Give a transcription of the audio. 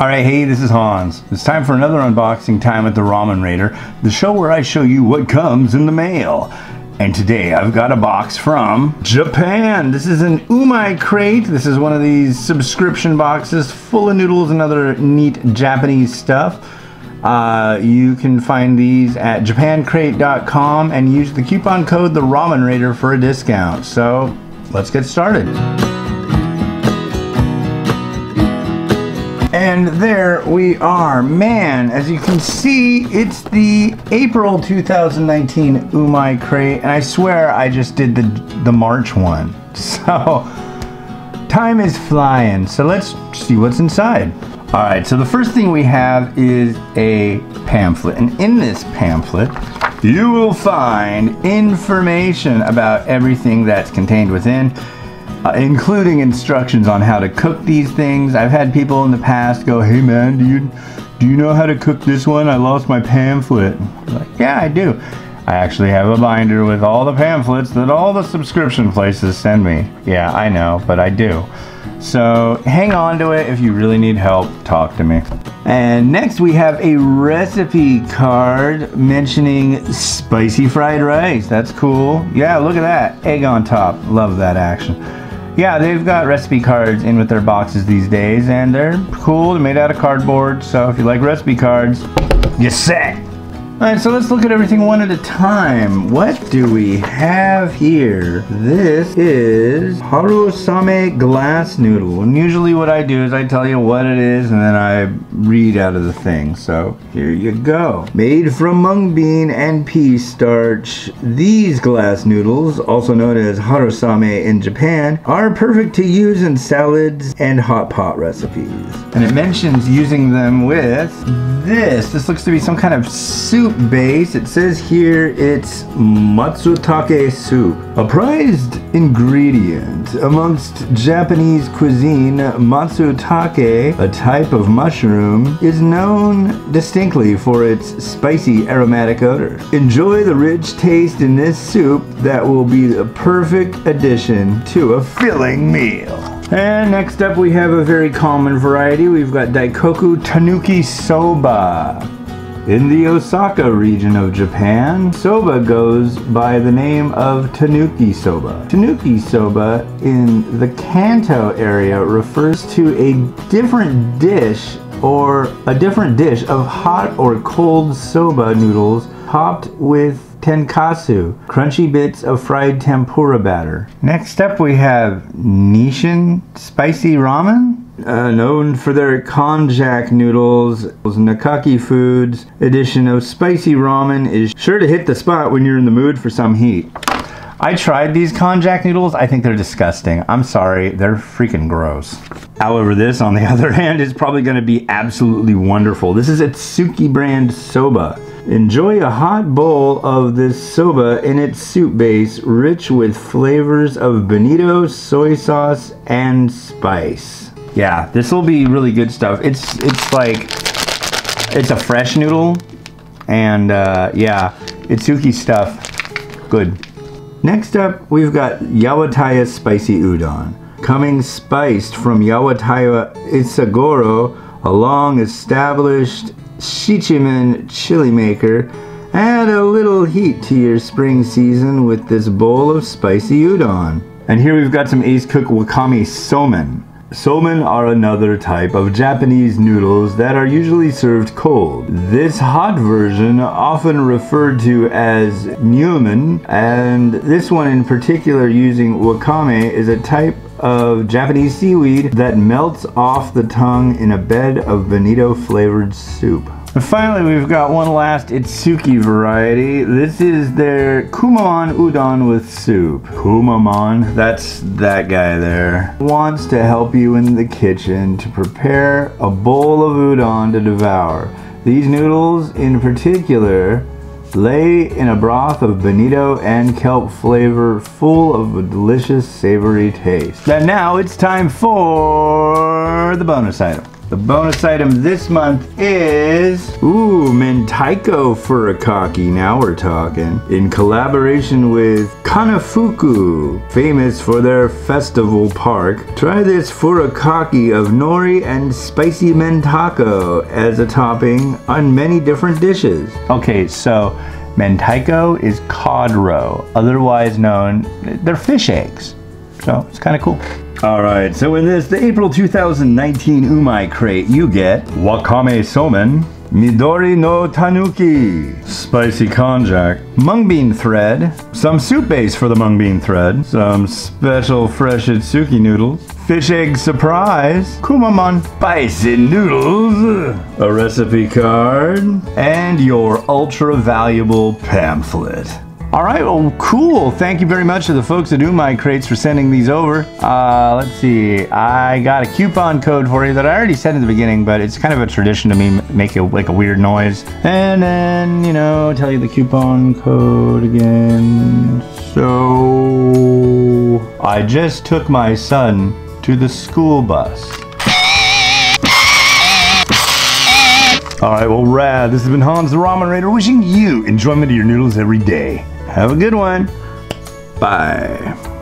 Alright, hey, this is Hans. It's time for another unboxing time at the Ramen Raider, the show where I show you what comes in the mail. And today I've got a box from Japan. This is an Umai crate. This is one of these subscription boxes full of noodles and other neat Japanese stuff. You can find these at japancrate.com and use the coupon code the Ramen Raider for a discount. So let's get started. And there we are. Man, as you can see, it's the April 2019 Umai crate, and I swear I just did the March one. So, time is flying. So let's see what's inside. Alright, so the first thing we have is a pamphlet, and in this pamphlet, you will find information about everything that's contained within. Including instructions on how to cook these things. I've had people in the past go, hey man, do you know how to cook this one? I lost my pamphlet. I'm like, yeah, I do. I actually have a binder with all the pamphlets that all the subscription places send me. Yeah, I know, but I do. So hang on to it. If you really need help, talk to me. And next we have a recipe card mentioning spicy fried rice. That's cool. Yeah, look at that. Egg on top. Love that action. Yeah, they've got recipe cards in with their boxes these days, and they're cool. They're made out of cardboard, so if you like recipe cards, you're set. Alright, so let's look at everything one at a time. What do we have here? This is Harusame glass noodle. And usually what I do is I tell you what it is and then I read out of the thing. So here you go. Made from mung bean and pea starch, these glass noodles, also known as Harusame in Japan, are perfect to use in salads and hot pot recipes. And it mentions using them with this. This looks to be some kind of soup base. It says here it's matsutake soup. A prized ingredient amongst Japanese cuisine, matsutake, a type of mushroom, is known distinctly for its spicy aromatic odor. Enjoy the rich taste in this soup that will be the perfect addition to a filling meal. And next up we have a very common variety. We've got Daikoku Tanuki Soba. In the Osaka region of Japan, soba goes by the name of Tanuki Soba. Tanuki Soba in the Kanto area refers to a different dish of hot or cold soba noodles topped with tenkatsu, crunchy bits of fried tempura batter. Next up we have Nishin Spicy Ramen. Known for their konjac noodles, Nakaki Foods edition of spicy ramen is sure to hit the spot when you're in the mood for some heat. I tried these konjac noodles. I think they're disgusting. I'm sorry, they're freaking gross. However, this on the other hand is probably going to be absolutely wonderful. This is Atsuki brand soba. Enjoy a hot bowl of this soba in its soup base, rich with flavors of bonito, soy sauce, and spice. Yeah, this will be really good stuff. It's a fresh noodle, and yeah, Itsuki stuff, good. Next up, we've got Yawataya Spicy Udon. Coming spiced from Yawataya Isagoro, a long-established Shichimen chili maker. Add a little heat to your spring season with this bowl of spicy udon. And here we've got some ace-cooked wakame somen. Somen are another type of Japanese noodles that are usually served cold. This hot version, often referred to as nyumen, and this one in particular using wakame, is a type of Japanese seaweed that melts off the tongue in a bed of bonito flavored soup. And finally, we've got one last Itsuki variety. This is their Kumaman Udon with soup. Kumaman, that's that guy there, wants to help you in the kitchen to prepare a bowl of udon to devour. These noodles in particular lay in a broth of bonito and kelp flavor full of a delicious savory taste. And now it's time for the bonus item. The bonus item this month is, ooh, Mentaiko Furikake. Now we're talking. In collaboration with Kanafuku, famous for their festival park. Try this furikake of nori and spicy Mentaiko as a topping on many different dishes. Okay, so Mentaiko is cod roe, otherwise known, they're fish eggs. So it's kind of cool. Alright, so in this, the April 2019 Umai crate, you get Wakame Somen, Midori no Tanuki, Spicy Konjac, Mung Bean Thread, some soup base for the Mung Bean Thread, some special fresh Itsuki noodles, Fish Egg Surprise, Kumamon, Spicy Noodles, a recipe card, and your ultra valuable pamphlet. Alright, well, cool. Thank you very much to the folks at Umai Crates for sending these over. Let's see. I got a coupon code for you that I already said in the beginning, but it's kind of a tradition to me, make it like a weird noise. And then, you know, tell you the coupon code again. So, I just took my son to the school bus. Alright, well, rad. This has been Hans the Ramen Raider wishing you enjoyment of your noodles every day. Have a good one. Bye.